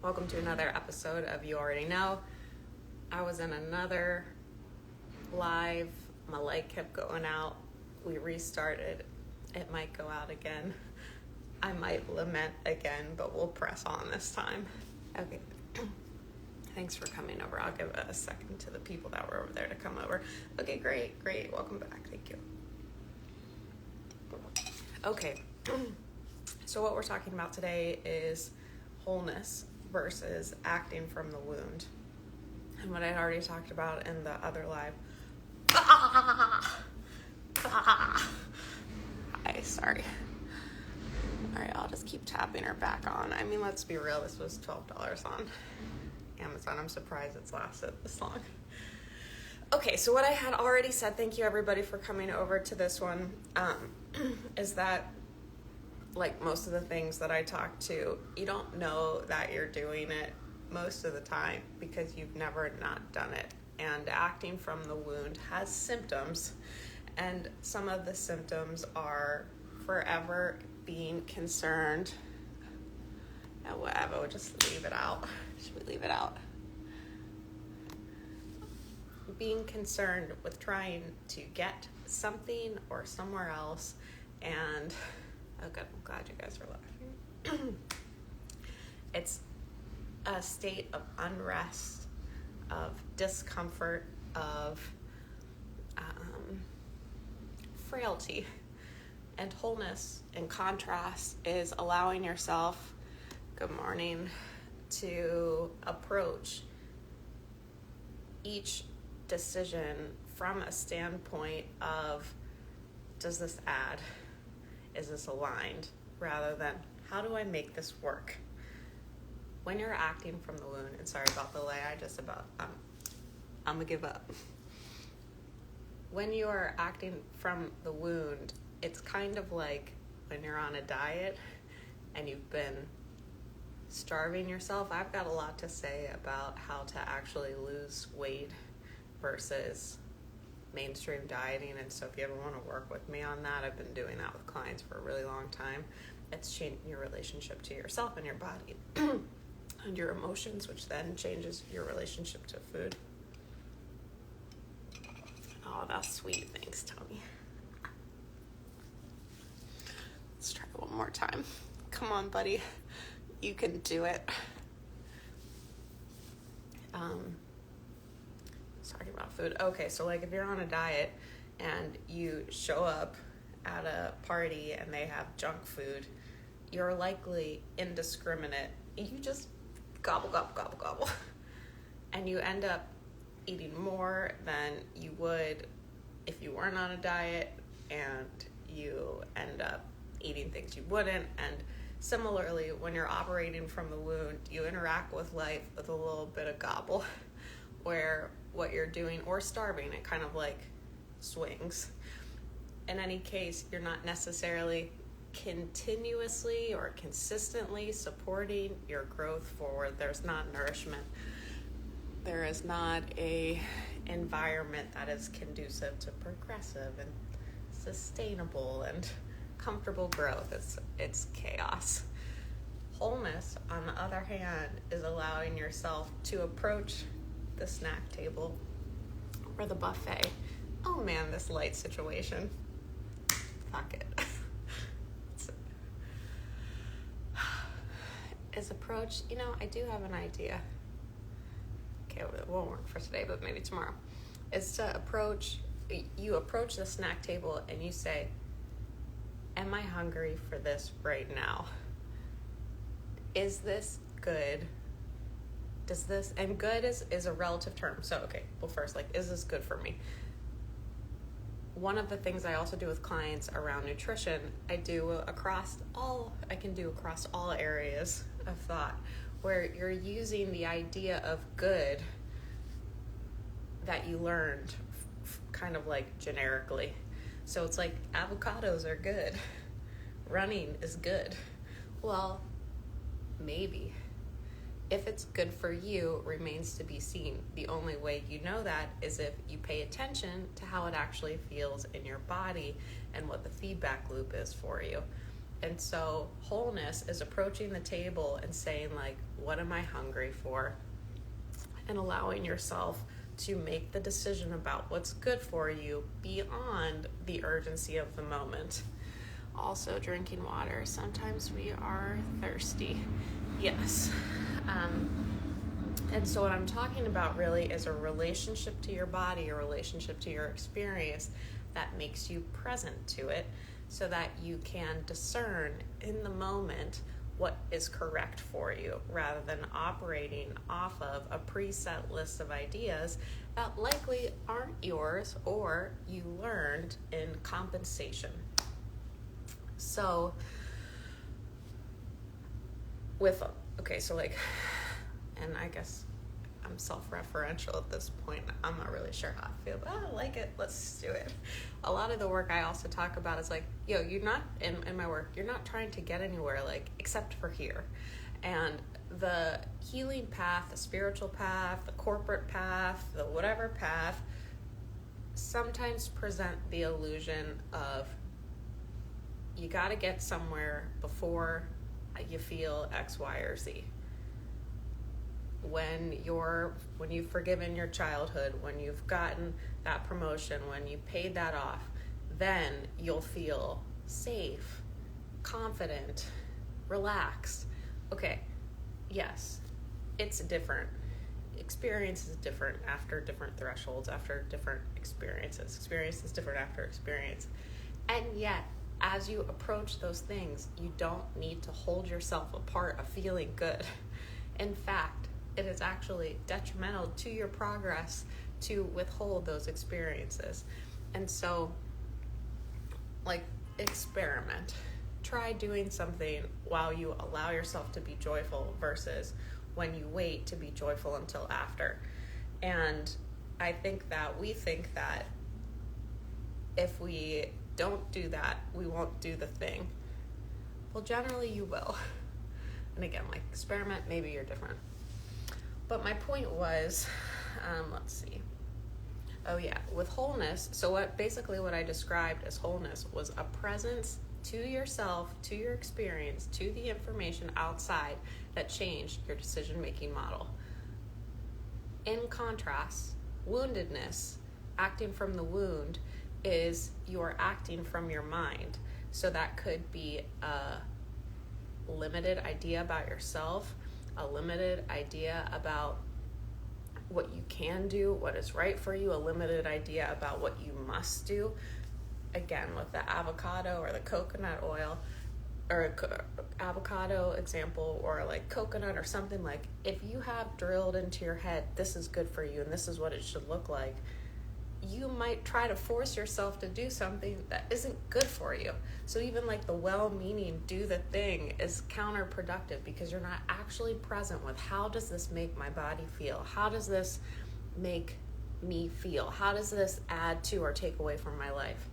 Welcome to another episode of You Already Know. I was in another live. My light kept going out. We restarted. It might go out again. I might lament again, but we'll press on this time. Okay. Thanks for coming over. I'll give a second to the people that were over there to come over. Okay, great. Welcome back. Thank you. Okay. So what we're talking about today is wholeness versus acting from the wound. And what I already talked about in the other live. Hi, sorry. All right, I'll just keep tapping her back on. I mean, let's be real. This was $12 on Amazon. I'm surprised it's lasted this long. Okay, so what I had already said, thank you everybody for coming over to this one, is that like most of the things that I talk to, you don't know that you're doing it most of the time because you've never not done it. And acting from the wound has symptoms, and some of the symptoms are forever being concerned. And whatever, we'll just leave it out. Should we leave it out? Being concerned with trying to get something or somewhere else, and oh good, I'm glad you guys are laughing. It's a state of unrest, of discomfort, of frailty. And wholeness, in contrast, is allowing yourself, good morning, to approach each decision from a standpoint of, does this add? Is this aligned? Rather than, how do I make this work? When you're acting from the wound, and sorry about the delay, I'm gonna give up. When you're acting from the wound, it's kind of like when you're on a diet and you've been starving yourself. I've got a lot to say about how to actually lose weight versus mainstream dieting, and so if you ever want to work with me on that, I've been doing that with clients for a really long time. It's changing your relationship to yourself and your body and your emotions, which then changes your relationship to food. Oh, that's sweet. Thanks, Tony. Let's try it one more time. Come on, buddy. You can do it. Talking about food. Okay, so like if you're on a diet and you show up at a party and they have junk food, you're likely indiscriminate. You just gobble. And you end up eating more than you would if you weren't on a diet, and you end up eating things you wouldn't. And similarly, when you're operating from the wound, you interact with life with a little bit of gobble, where what you're doing, or starving, it kind of like swings. In any case, you're not necessarily continuously or consistently supporting your growth forward. There's not nourishment. There is not a environment that is conducive to progressive and sustainable and comfortable growth. It's chaos. Wholeness, on the other hand, is allowing yourself to approach the snack table or the buffet. Oh man, this light situation. Fuck it. Is approach, I do have an idea. Okay, it won't work for today, but maybe tomorrow. Is to approach the snack table and you say, am I hungry for this right now? Is this good? Does this, and good is a relative term. So, okay, well first, is this good for me? One of the things I also do with clients around nutrition, I can do across all areas of thought, where you're using the idea of good that you learned kind of like generically. So it's like avocados are good. Running is good. Well, maybe. If it's good for you remains to be seen. The only way you know that is if you pay attention to how it actually feels in your body and what the feedback loop is for you. And so wholeness is approaching the table and saying, like, what am I hungry for? And allowing yourself to make the decision about what's good for you beyond the urgency of the moment. Also, drinking water. Sometimes we are thirsty. Yes. And so what I'm talking about really is a relationship to your body, a relationship to your experience that makes you present to it so that you can discern in the moment what is correct for you rather than operating off of a preset list of ideas that likely aren't yours or you learned in compensation. So and I guess I'm self-referential at this point. I'm not really sure how I feel, but I like it. Let's do it. A lot of the work I also talk about is like, you're not, in my work, you're not trying to get anywhere, like, except for here. And the healing path, the spiritual path, the corporate path, the whatever path, sometimes present the illusion of you got to get somewhere before you feel X, Y, or Z. When you've forgiven your childhood, when you've gotten that promotion, when you paid that off, then you'll feel safe, confident, relaxed. Okay, yes, it's different. Experience is different after different thresholds, after different experiences. Experience is different after experience. And yet, as you approach those things, you don't need to hold yourself apart of feeling good. In fact, it is actually detrimental to your progress to withhold those experiences. And so, like, experiment. Try doing something while you allow yourself to be joyful versus when you wait to be joyful until after. And I think that we think that if we don't do that, we won't do the thing. Well, generally you will. And again, like, experiment, maybe you're different. But my point was, let's see. Oh yeah, with wholeness, so what I described as wholeness was a presence to yourself, to your experience, to the information outside that changed your decision-making model. In contrast, woundedness, acting from the wound, is you're acting from your mind. So that could be a limited idea about yourself, a limited idea about what you can do, what is right for you, a limited idea about what you must do. Again, with the avocado or the coconut oil, or avocado example, or like coconut or something, like, if you have drilled into your head, this is good for you and this is what it should look like, you might try to force yourself to do something that isn't good for you. So even like the well-meaning do the thing is counterproductive because you're not actually present with, how does this make my body feel? How does this make me feel? How does this add to or take away from my life?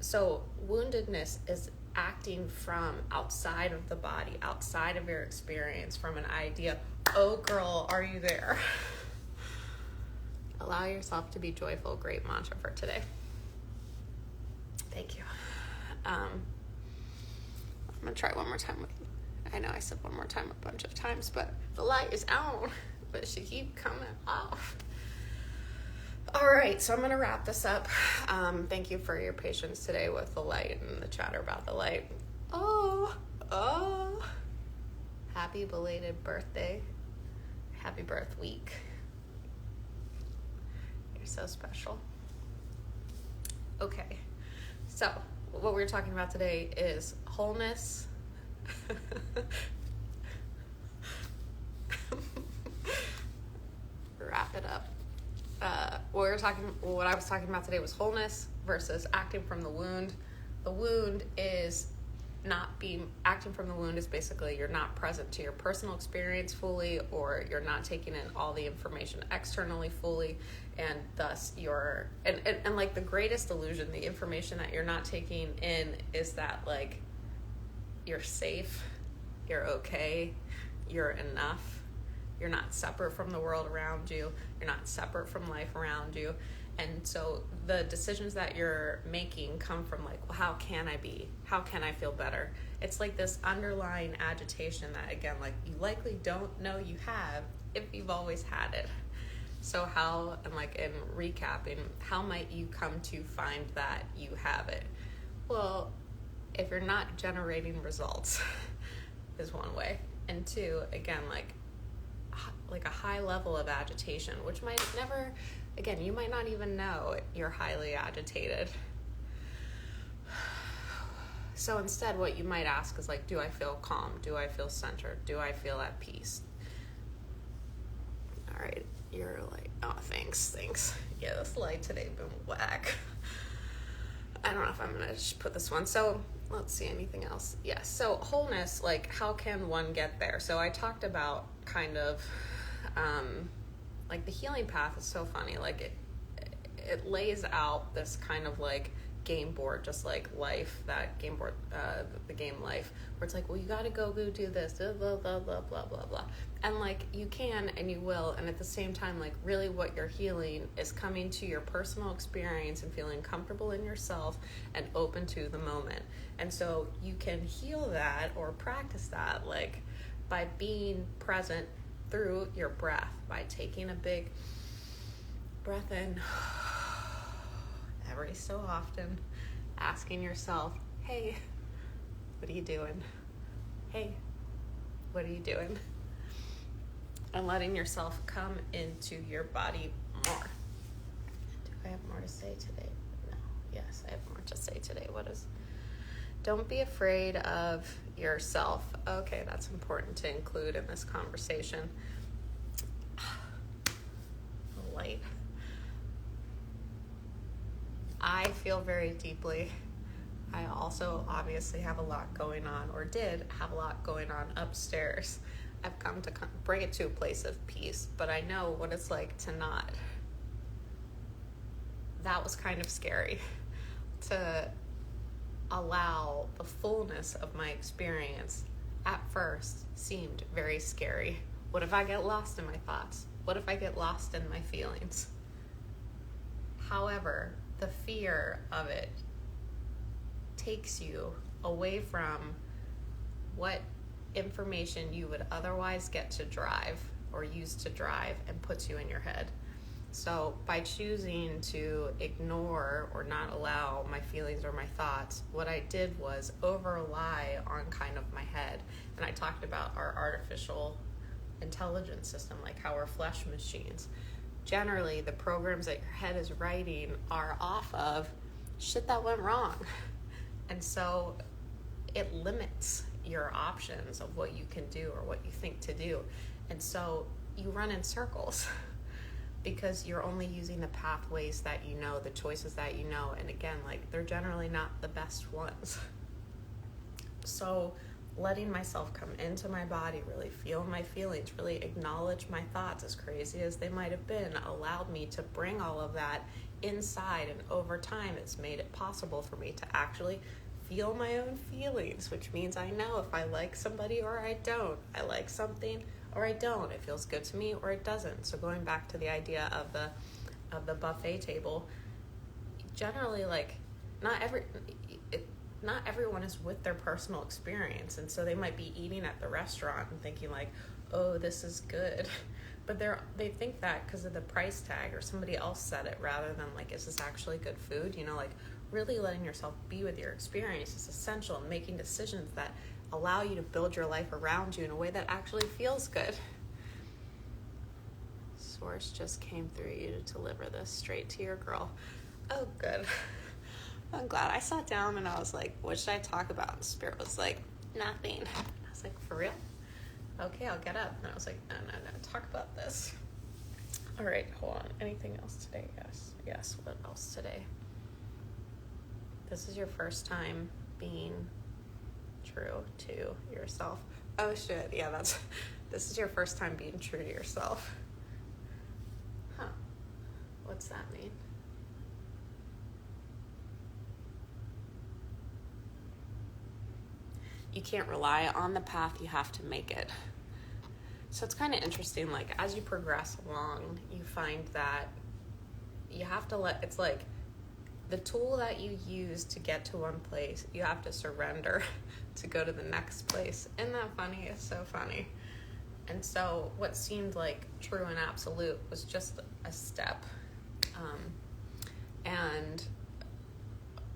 So woundedness is acting from outside of the body, outside of your experience, from an idea, oh girl, are you there? Allow yourself to be joyful. Great mantra for today. Thank you. I'm going to try one more time. I know I said one more time a bunch of times, but the light is on, but it should keep coming off. All right, so I'm going to wrap this up. Thank you for your patience today with the light and the chatter about the light. Oh, happy belated birthday. Happy birth week. You're so special. Okay, so what we're talking about today is wholeness. Wrap it up. What I was talking about today was wholeness versus acting from the wound. The wound is acting from the wound is basically you're not present to your personal experience fully, or you're not taking in all the information externally fully, and thus and like the greatest illusion, the information that you're not taking in is that, like, you're safe, you're okay, you're enough, you're not separate from the world around you, you're not separate from life around you, And so the decisions that you're making come from like, well, how can I be? How can I feel better? It's like this underlying agitation that, again, like you likely don't know you have if you've always had it. So how, and like in recapping, how might you come to find that you have it? Well, if you're not generating results is one way. And two, again, like a high level of agitation, which might never, again, you might not even know you're highly agitated. So instead, what you might ask is like, do I feel calm? Do I feel centered? Do I feel at peace? All right, you're like, oh, thanks. Yeah, this light today been whack. I don't know if I'm gonna just put this one. So let's see, anything else? Yes. So wholeness, like how can one get there? So I talked about kind of like the healing path is so funny. Like it lays out this kind of like game board, just like life, that game board, the game life, where it's like, well, you got to go do this, blah, blah, blah, blah, blah, blah, blah. And like you can and you will. And at the same time, like really what you're healing is coming to your personal experience and feeling comfortable in yourself and open to the moment. And so you can heal that or practice that like by being present through your breath, by taking a big breath in every so often, asking yourself, hey, what are you doing? Hey, what are you doing? And letting yourself come into your body more. Do I have more to say today? No. Yes, I have more to say today. Don't be afraid of yourself. Okay, that's important to include in this conversation. Light. I feel very deeply. I also obviously have a lot going on, or did have a lot going on upstairs. I've come to bring it to a place of peace, but I know what it's like to not. That was kind of scary, to allow the fullness of my experience at first seemed very scary. What if I get lost in my thoughts? What if I get lost in my feelings? However, the fear of it takes you away from what information you would otherwise get to drive or use to drive and puts you in your head. So by choosing to ignore or not allow my feelings or my thoughts, what I did was over-rely on kind of my head. And I talked about our artificial intelligence system, like how we're flesh machines. Generally, the programs that your head is writing are off of shit that went wrong. And so it limits your options of what you can do or what you think to do. And so you run in circles because you're only using the pathways that you know, the choices that you know. And again, like they're generally not the best ones. So letting myself come into my body, really feel my feelings, really acknowledge my thoughts, as crazy as they might have been, allowed me to bring all of that inside. And over time, it's made it possible for me to actually feel my own feelings, which means I know if I like somebody or I don't. I like something or I don't. It feels good to me or it doesn't. So going back to the idea of the buffet table, generally, like, not everyone is with their personal experience, and so they might be eating at the restaurant and thinking like, oh, this is good, but they think that because of the price tag or somebody else said it, rather than like, is this actually good food? You know, like really letting yourself be with your experience is essential in making decisions that allow you to build your life around you in a way that actually feels good. Source just came through you to deliver this straight to your girl. Oh, good. I'm glad. I sat down and I was like, what should I talk about? And Spirit was like, nothing. I was like, for real? Okay, I'll get up. And I was like, no, talk about this. All right, hold on. Anything else today? Yes. What else today? This is your first time being true to yourself. Oh shit, yeah, this is your first time being true to yourself. Huh. What's that mean? You can't rely on the path, you have to make it. So it's kind of interesting, like as you progress along, you find that you have to it's like the tool that you use to get to one place, you have to surrender to go to the next place. Isn't that funny? It's so funny. And so what seemed like true and absolute was just a step. And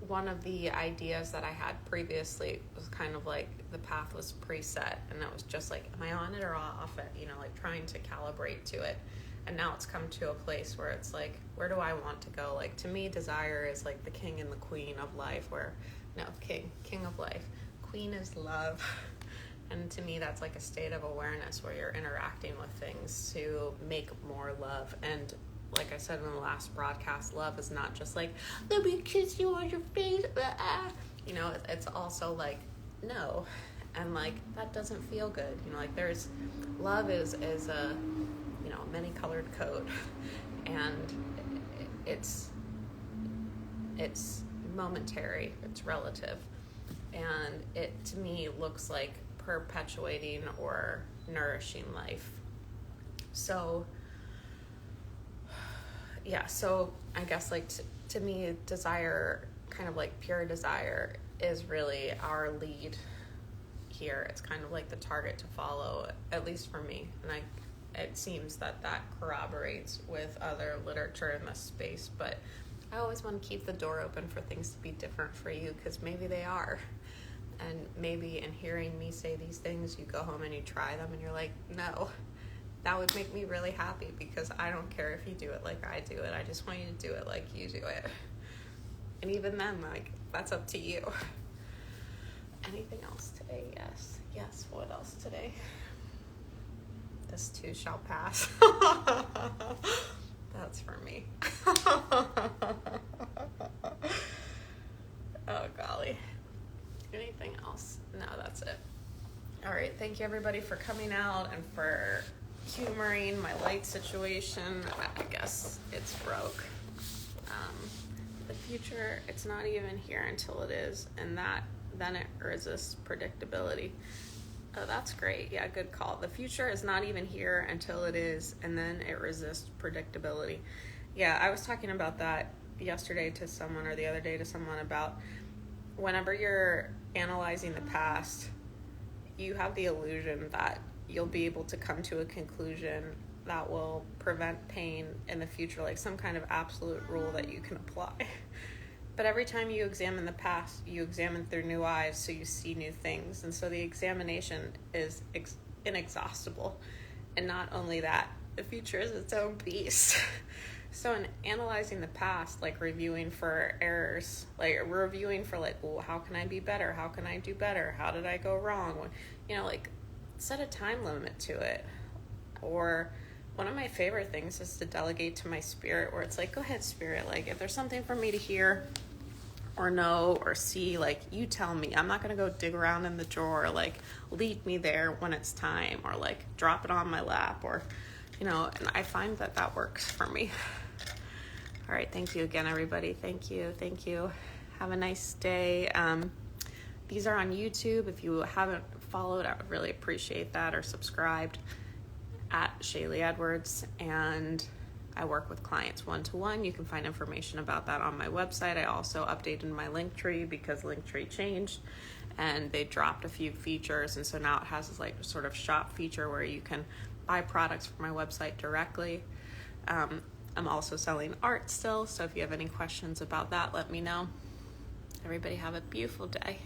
one of the ideas that I had previously was kind of like the path was preset, and it was just like, am I on it or off it? You know, like trying to calibrate to it. And now it's come to a place where it's like, where do I want to go? Like, to me, desire is like the king and the queen of life, where, no, king of life. Queen is love. And to me, that's like a state of awareness where you're interacting with things to make more love. And like I said in the last broadcast, love is not just like, let me kiss you on your face. You know, it's also like, no. And like, that doesn't feel good. You know, like love is a, you know, many-colored coat. And it's momentary, it's relative. And it, to me, looks like perpetuating or nourishing life. So yeah, so I guess like to me, desire, kind of like pure desire, is really our lead here. It's kind of like the target to follow, at least for me. And it seems that corroborates with other literature in this space, but I always want to keep the door open for things to be different for you, because maybe they are. And maybe in hearing me say these things, you go home and you try them and you're like, no, that would make me really happy, because I don't care if you do it like I do it. I just want you to do it like you do it. And even then, like, that's up to you. Anything else today? Yes. What else today? This too shall pass. That's for me. Oh, golly. Anything else? No, that's it. All right. Thank you, everybody, for coming out and for humoring my light situation. I guess it's broke. The future, it's not even here until it is, and then it resists predictability. Oh, that's great. Yeah, good call. The future is not even here until it is, and then it resists predictability. Yeah, I was talking about that yesterday to someone, or the other day to someone, about whenever you're analyzing the past, you have the illusion that you'll be able to come to a conclusion that will prevent pain in the future, like some kind of absolute rule that you can apply. But every time you examine the past, you examine through new eyes, so you see new things. And so the examination is inexhaustible. And not only that, the future is its own beast. So in analyzing the past, like reviewing for errors, like reviewing for like, well, how can I be better? How can I do better? How did I go wrong? You know, like, set a time limit to it. Or one of my favorite things is to delegate to my spirit, where it's like, go ahead, spirit, like, if there's something for me to hear or know or see, like, you tell me. I'm not going to go dig around in the drawer, like, lead me there when it's time, or like drop it on my lap, or, you know, and I find that works for me. All right. Thank you again, everybody. Thank you. Have a nice day. These are on YouTube. If you haven't followed, I would really appreciate that, or subscribed, at Shaylee Edwards. And I work with clients one-to-one. You can find information about that on my website. I also updated my Linktree, because Linktree changed and they dropped a few features, and so now it has this like sort of shop feature where you can buy products from my website directly. I'm also selling art still, so if you have any questions about that, let me know. Everybody have a beautiful day.